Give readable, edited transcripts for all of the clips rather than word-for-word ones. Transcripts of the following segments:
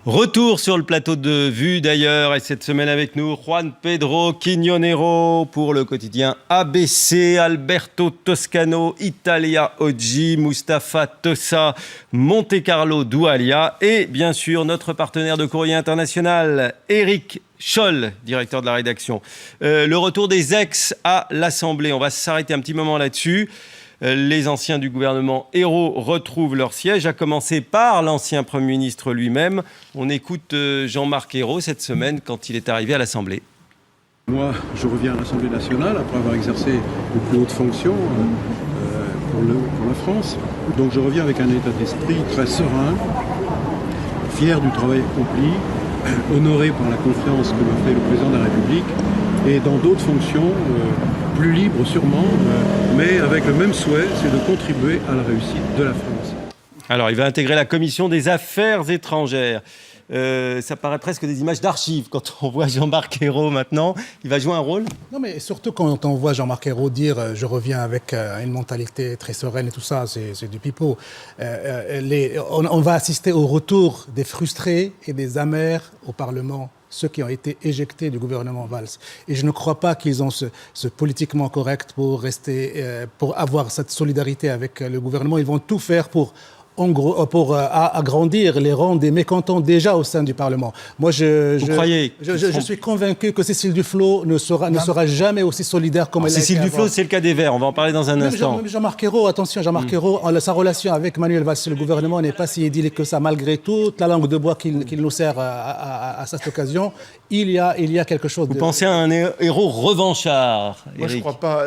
Retour sur le plateau de Vue d'ailleurs, et cette semaine avec nous, Juan Pedro Quignonero pour le quotidien ABC, Alberto Toscano, Italia Oggi, Mustapha Tossa, Monte Carlo Doualia et bien sûr notre partenaire de Courrier International, Éric Scholl, directeur de la rédaction. Le retour des ex à l'Assemblée, on va s'arrêter un petit moment là-dessus. Les anciens du gouvernement Ayrault retrouvent leur siège, à commencer par l'ancien Premier ministre lui-même. On écoute Jean-Marc Ayrault cette semaine quand il est arrivé à l'Assemblée. Moi, je reviens à l'Assemblée nationale après avoir exercé de plus hautes fonctions pour la France. Donc je reviens avec un état d'esprit très serein, fier du travail accompli, honoré par la confiance que m'a fait le président de la République et dans d'autres fonctions plus libres sûrement, mais avec le même souhait, c'est de contribuer à la réussite de la France. Alors, il va intégrer la commission des affaires étrangères. Ça paraît presque des images d'archives quand on voit Jean-Marc Ayrault maintenant. Il va jouer un rôle ? Non, mais surtout quand on voit Jean-Marc Ayrault dire « je reviens avec une mentalité très sereine » et tout ça, c'est du pipeau. On va assister au retour des frustrés et des amers au Parlement, ceux qui ont été éjectés du gouvernement Valls. Et je ne crois pas qu'ils ont ce politiquement correct pour avoir cette solidarité avec le gouvernement. Ils vont tout faire pour agrandir les rangs des mécontents déjà au sein du Parlement. Moi, je suis convaincu que Cécile Duflot ne sera jamais aussi solidaire comme elle a été Cécile Duflot, c'est le cas des Verts, on va en parler dans un instant. Jean-Marc Ayrault, attention, Jean-Marc Ayrault, sa relation avec Manuel Valls, le gouvernement n'est pas si idyllique que ça, malgré toute la langue de bois qu'il nous sert à cette occasion. Il y a quelque chose de... Vous pensez à un Ayrault revanchard, Éric ? Moi, je ne crois pas.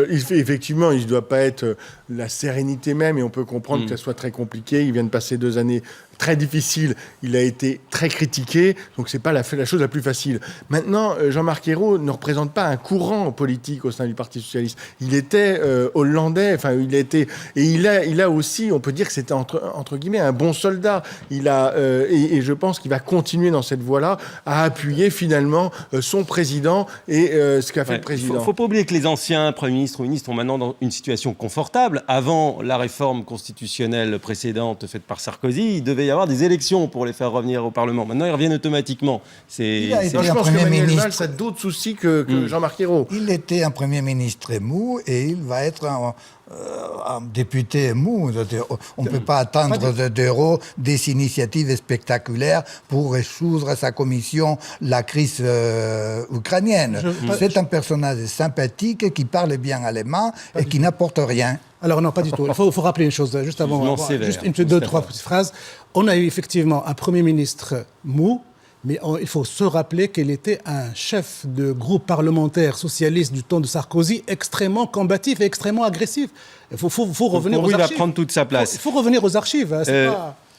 Effectivement, il ne doit pas être la sérénité même, et on peut comprendre que ça soit très compliqué. Il vient de passer 2 années très difficiles. Il a été très critiqué, donc c'est pas la chose la plus facile. Maintenant, Jean-Marc Ayrault ne représente pas un courant politique au sein du Parti socialiste. Il était hollandais, il a aussi, on peut dire que c'était entre guillemets un bon soldat. Et je pense qu'il va continuer dans cette voie-là à appuyer finalement son président et ce qu'a fait le président. Il ne faut pas oublier que les anciens premiers ministres ou ministres sont maintenant dans une situation confortable. Avant la réforme constitutionnelle précédente faite par Sarkozy, il devait y avoir des élections pour les faire revenir au Parlement. Maintenant, ils reviennent automatiquement. Je pense que Manuel Valls a d'autres soucis que Jean-Marc Ayrault. Il était un Premier ministre mou et il va être un député mou. On ne peut pas attendre d'Ayrault des initiatives spectaculaires pour résoudre sa commission la crise ukrainienne. C'est un personnage sympathique qui parle bien allemand et qui n'apporte rien. Alors non, pas du tout. Il faut rappeler une chose, juste avant, juste une, 2, 3 petites phrases. On a eu effectivement un Premier ministre mou, mais il faut se rappeler qu'il était un chef de groupe parlementaire socialiste du temps de Sarkozy, extrêmement combatif et extrêmement agressif. Il faut revenir aux archives. Il va prendre toute sa place. Il faut revenir aux archives.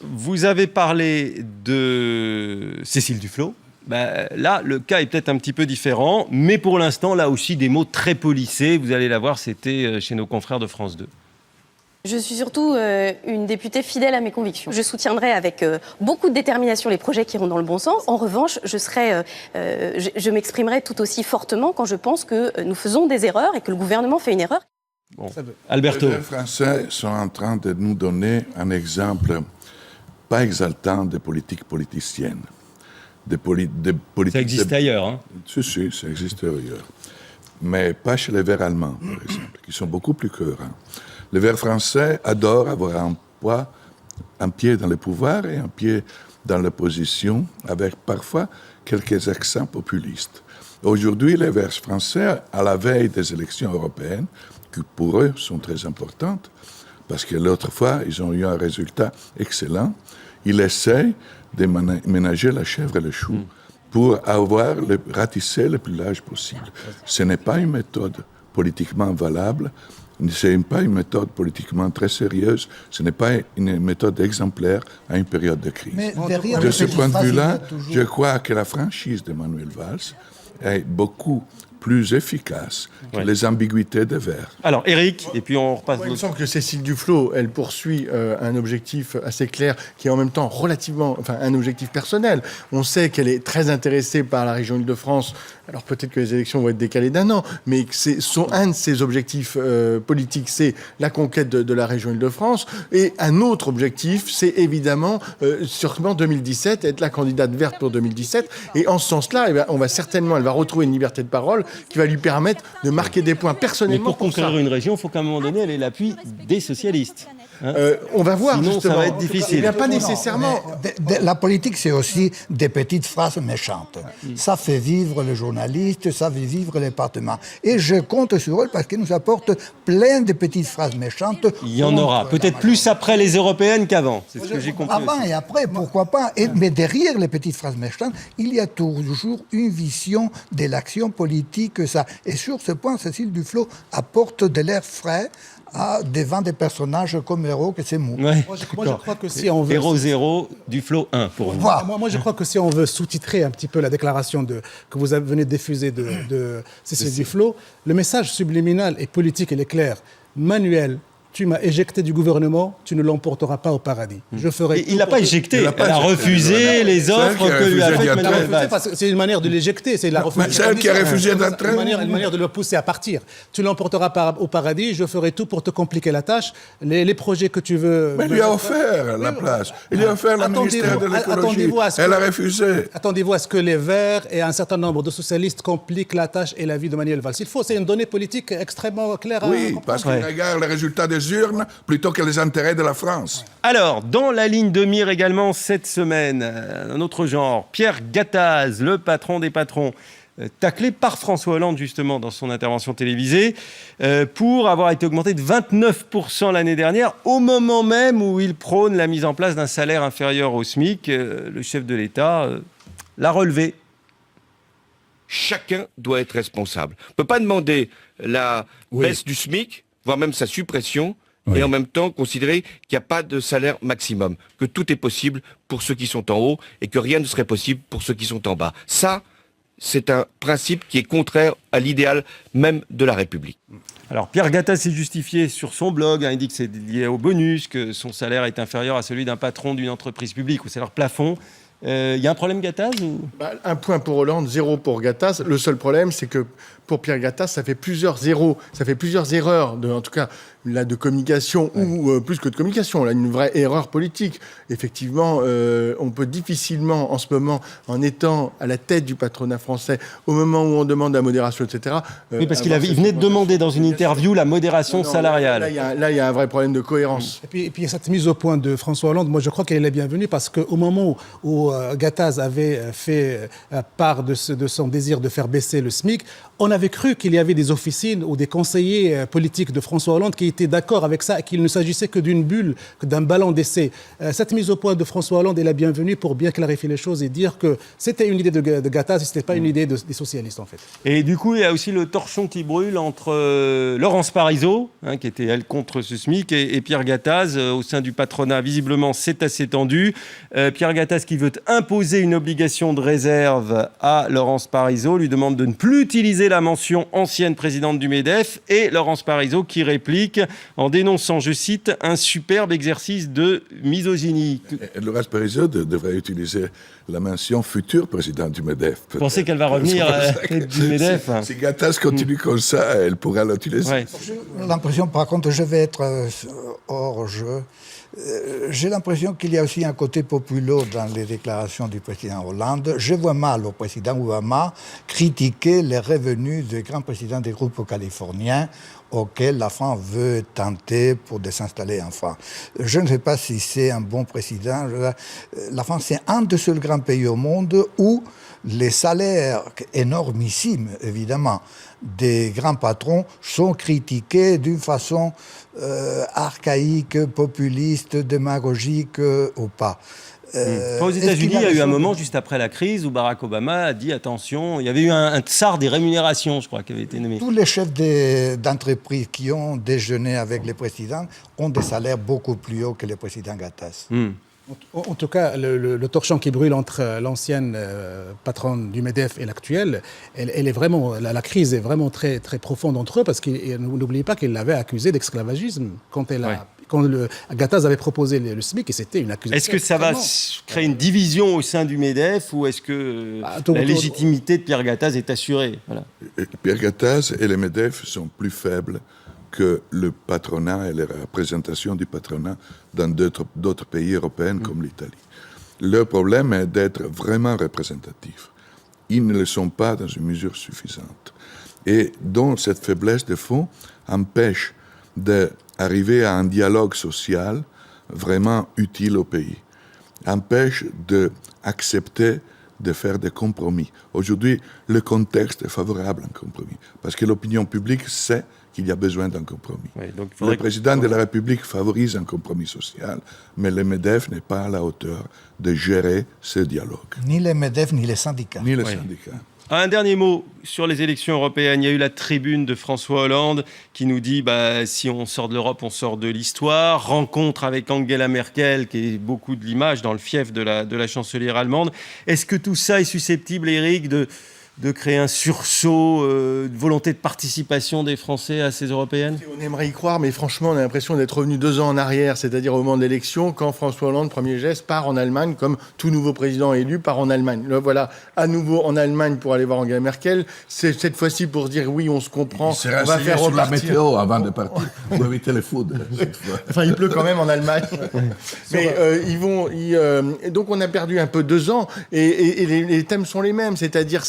Vous avez parlé de Cécile Duflot. Là, le cas est peut-être un petit peu différent, mais pour l'instant, là aussi, des mots très polissés. Vous allez la voir, c'était chez nos confrères de France 2. Je suis surtout une députée fidèle à mes convictions. Je soutiendrai avec beaucoup de détermination les projets qui iront dans le bon sens. En revanche, je m'exprimerai tout aussi fortement quand je pense que nous faisons des erreurs et que le gouvernement fait une erreur. Bon. Alberto. Les Français sont en train de nous donner un exemple pas exaltant de politique politicienne. Ça existe ailleurs. Hein. Si, ça existe ailleurs. Mais pas chez les Verts allemands, par exemple, qui sont beaucoup plus cohérents. Les Verts français adorent avoir un pied dans le pouvoir et un pied dans l'opposition, avec parfois quelques accents populistes. Aujourd'hui, les Verts français, à la veille des élections européennes, qui pour eux sont très importantes, parce que l'autre fois, ils ont eu un résultat excellent, ils essayent de ménager la chèvre et le chou pour ratisser le plus large possible. Ce n'est pas une méthode politiquement valable, ce n'est pas une méthode politiquement très sérieuse, ce n'est pas une méthode exemplaire à une période de crise. De ce point de vue-là, je crois que la franchise de Manuel Valls est beaucoup plus efficace que les ambiguïtés des Verts. Alors, Éric, et puis on repasse... Moi, il me semble que Cécile Duflot, elle poursuit un objectif assez clair qui est en même temps un objectif personnel. On sait qu'elle est très intéressée par la région Île-de-France. Alors peut-être que les élections vont être décalées d'un an, mais un de ses objectifs politiques, c'est la conquête de la région Île-de-France. Et un autre objectif, c'est évidemment, sûrement 2017, être la candidate verte pour 2017. Et en ce sens-là, elle va retrouver une liberté de parole qui va lui permettre de marquer des points Mais personnellement. pour conquérir une région, il faut qu'à un moment donné, elle ait l'appui des socialistes. On va voir, Sinon, justement. ça va être difficile. Il n'y a pas nécessairement... La politique, c'est aussi des petites phrases méchantes. Ça fait vivre les journalistes, ça fait vivre les parlements. Et je compte sur eux parce qu'ils nous apportent plein de petites phrases méchantes. Il y en aura. Peut-être plus après les européennes qu'avant. C'est ce que j'ai compris. Avant aussi. et après, pourquoi pas. Mais derrière les petites phrases méchantes, il y a toujours une vision de l'action politique. Et sur ce point, Cécile Duflot apporte de l'air frais devant des personnages comme Hérault que c'est mou. Ouais, Moi, je crois que si on veut... Héros 0, Duflot 1 pour vous. Voilà. Moi, je crois que si on veut sous-titrer un petit peu la déclaration que vous venez de diffuser de Cécile Duflot, le message subliminal et politique, il est clair. Manuel, tu m'as éjecté du gouvernement, tu ne l'emporteras pas au paradis. Je ferai. Il l'a pas éjecté, elle a refusé les offres que lui a faites Manuel Valls. C'est une manière de l'éjecter, c'est la Mais c'est elle qui a refusé d'entrer. une manière de le pousser à partir. Tu l'emporteras au paradis, je ferai tout pour te compliquer la tâche. Les projets que tu veux... Mais il lui a offert la place. Il lui a offert le ministère de l'écologie. Elle a refusé. Attendez-vous à ce que les Verts et un certain nombre de socialistes compliquent la tâche et la vie de Manuel Valls. C'est une donnée politique extrêmement claire à Oui, comprendre. parce qu'il regarde les résultats des urnes plutôt que les intérêts de la France. Alors, dans la ligne de mire également cette semaine, un autre genre, Pierre Gattaz, le patron des patrons, taclé par François Hollande justement dans son intervention télévisée, pour avoir été augmenté de 29% l'année dernière, au moment même où il prône la mise en place d'un salaire inférieur au SMIC. Le chef de l'État l'a relevé. Chacun doit être responsable. On ne peut pas demander la baisse du SMIC, voire même sa suppression, et en même temps considérer qu'il n'y a pas de salaire maximum, que tout est possible pour ceux qui sont en haut et que rien ne serait possible pour ceux qui sont en bas. Ça, c'est un principe qui est contraire à l'idéal même de la République. Alors Pierre Gattaz s'est justifié sur son blog, il dit que c'est lié au bonus, que son salaire est inférieur à celui d'un patron d'une entreprise publique, au salaire plafond. Il y a un problème Gattaz ou... Un point pour Hollande, 0 pour Gattaz. Le seul problème, c'est que pour Pierre Gattaz, ça fait plusieurs zéros, ça fait plusieurs erreurs, en tout cas là, de communication, ou plus que de communication, là, une vraie erreur politique. Effectivement, on peut difficilement, en ce moment, en étant à la tête du patronat français, au moment où on demande la modération, etc. Oui, parce qu'il venait de demander dans une interview la modération salariale. Là, il y a un vrai problème de cohérence. Et puis cette mise au point de François Hollande, moi je crois qu'elle est bienvenue parce qu'au moment où Gattaz avait fait part de son désir de faire baisser le SMIC, on avait cru qu'il y avait des officines ou des conseillers politiques de François Hollande qui étaient d'accord avec ça et qu'il ne s'agissait que d'une bulle, que d'un ballon d'essai. Cette mise au point de François Hollande est la bienvenue pour bien clarifier les choses et dire que c'était une idée de Gattaz et ce n'était pas une idée des socialistes en fait. Et du coup, il y a aussi le torchon qui brûle entre Laurence Parisot, qui était elle contre ce SMIC, et Pierre Gattaz au sein du patronat. Visiblement, c'est assez tendu. Pierre Gattaz qui veut imposer une obligation de réserve à Laurence Parisot, lui demande de ne plus utiliser la mention ancienne présidente du MEDEF, et Laurence Parisot qui réplique en dénonçant, je cite, un superbe exercice de misogynie. Laurence Parisot devrait utiliser la mention futur président du MEDEF. Vous pensez qu'elle va revenir du MEDEF? Si Gattaz continue comme ça, elle pourra l'utiliser. Ouais. J'ai l'impression, par contre, je vais être hors jeu. J'ai l'impression qu'il y a aussi un côté populaire dans les déclarations du président Hollande. Je vois mal au président Obama critiquer les revenus des grands présidents des groupes californiens auxquels la France veut tenter pour de s'installer en France. Je ne sais pas si c'est un bon président. La France, c'est un des seuls grands pays au monde où les salaires énormissimes, évidemment, des grands patrons sont critiqués d'une façon archaïque, populiste, démagogique ou pas. Aux États-Unis, il y a eu un moment juste après la crise où Barack Obama a dit attention, il y avait eu un tsar des rémunérations, je crois, qui avait été nommé. Tous les chefs d'entreprise qui ont déjeuné avec les présidents ont des salaires beaucoup plus hauts que le président Gattaz. En tout cas, le torchon qui brûle entre l'ancienne patronne du MEDEF et l'actuelle, elle est vraiment, la crise est vraiment très, très profonde entre eux, parce que n'oubliez pas qu'il l'avait accusé d'esclavagisme quand Gattaz avait proposé le SMIC, et c'était une accusation. Est-ce que ça va créer une division au sein du MEDEF, ou est-ce que la légitimité de Pierre Gattaz est assurée? Voilà. Pierre Gattaz et le MEDEF sont plus faibles que le patronat et les représentations du patronat dans d'autres pays européens comme l'Italie. Leur problème est d'être vraiment représentatifs. Ils ne le sont pas dans une mesure suffisante. Et donc cette faiblesse de fond empêche d'arriver à un dialogue social vraiment utile au pays, empêche d'accepter de faire des compromis. Aujourd'hui, le contexte est favorable à un compromis, parce que l'opinion publique sait qu'il y a besoin d'un compromis. Oui, donc le président de la République favorise un compromis social, mais le MEDEF n'est pas à la hauteur de gérer ce dialogue. Ni les MEDEF, ni les syndicats. Ni les syndicats. Un dernier mot sur les élections européennes. Il y a eu la tribune de François Hollande qui nous dit si on sort de l'Europe, on sort de l'histoire. Rencontre avec Angela Merkel, qui est beaucoup de l'image dans le fief de la chancelière allemande. Est-ce que tout ça est susceptible, Éric, de créer un sursaut, de volonté de participation des Français à ces européennes? On aimerait y croire, mais franchement, on a l'impression d'être revenu 2 ans en arrière, c'est-à-dire au moment de l'élection, quand François Hollande, premier geste, part en Allemagne, comme tout nouveau président élu, part en Allemagne. Là, voilà, à nouveau en Allemagne pour aller voir Angela Merkel. C'est cette fois-ci pour se dire oui, on se comprend. Il on va faire sur la météo avant de partir pour éviter les foudres. Enfin, il pleut quand même en Allemagne. Mais donc on a perdu un peu 2 ans, et les thèmes sont les mêmes, c'est-à-dire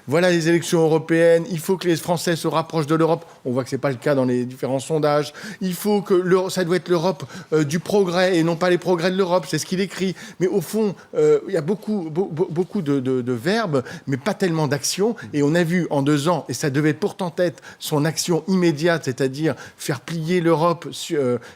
voilà les élections européennes, il faut que les Français se rapprochent de l'Europe. On voit que ce n'est pas le cas dans les différents sondages. Il faut que ça doit être l'Europe du progrès et non pas les progrès de l'Europe. C'est ce qu'il écrit. Mais au fond, il y a beaucoup de verbes, mais pas tellement d'actions. Et on a vu en 2 ans, et ça devait pourtant être son action immédiate, c'est-à-dire faire plier l'Europe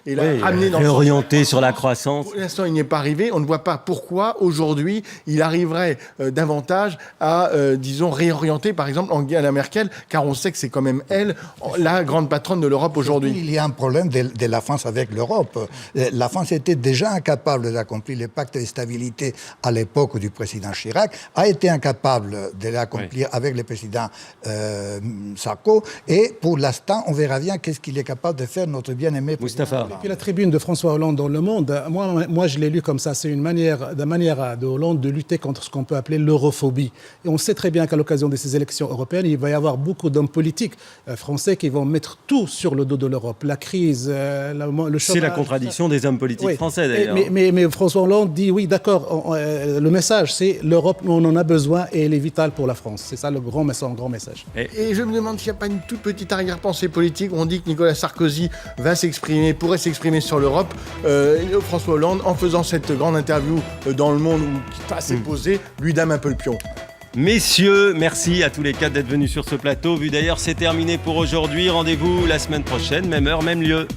et la ramener dans réorienter sur la croissance. Pour l'instant, il n'y est pas arrivé. On ne voit pas pourquoi aujourd'hui il arriverait davantage à, disons, réorienter par exemple Angela Merkel, car on sait que c'est quand même elle, la grande patronne de l'Europe aujourd'hui. Il y a un problème de la France avec l'Europe. La France était déjà incapable d'accomplir le pacte de stabilité à l'époque du président Chirac, a été incapable de l'accomplir avec le président Sarko, et pour l'instant, on verra bien qu'est-ce qu'il est capable de faire notre bien-aimé Moustapha. Et puis la tribune de François Hollande dans Le Monde, moi je l'ai lu comme ça, c'est une manière de Hollande de lutter contre ce qu'on peut appeler l'europhobie. Et on sait très bien qu'à l'occasion de ces élections européennes, il va y avoir beaucoup d'hommes politiques français qui vont mettre tout sur le dos de l'Europe. La crise, le chômage. C'est la contradiction des hommes politiques français, d'ailleurs. Mais François Hollande dit, oui, d'accord, le message, c'est l'Europe, on en a besoin et elle est vitale pour la France. C'est ça le grand message. Et je me demande s'il n'y a pas une toute petite arrière-pensée politique. On dit que Nicolas Sarkozy pourrait s'exprimer sur l'Europe. François Hollande, en faisant cette grande interview dans Le Monde, qui est assez posée, lui dame un peu le pion. Messieurs, merci à tous les 4 d'être venus sur ce plateau. Vu d'ailleurs, c'est terminé pour aujourd'hui. Rendez-vous la semaine prochaine, même heure, même lieu.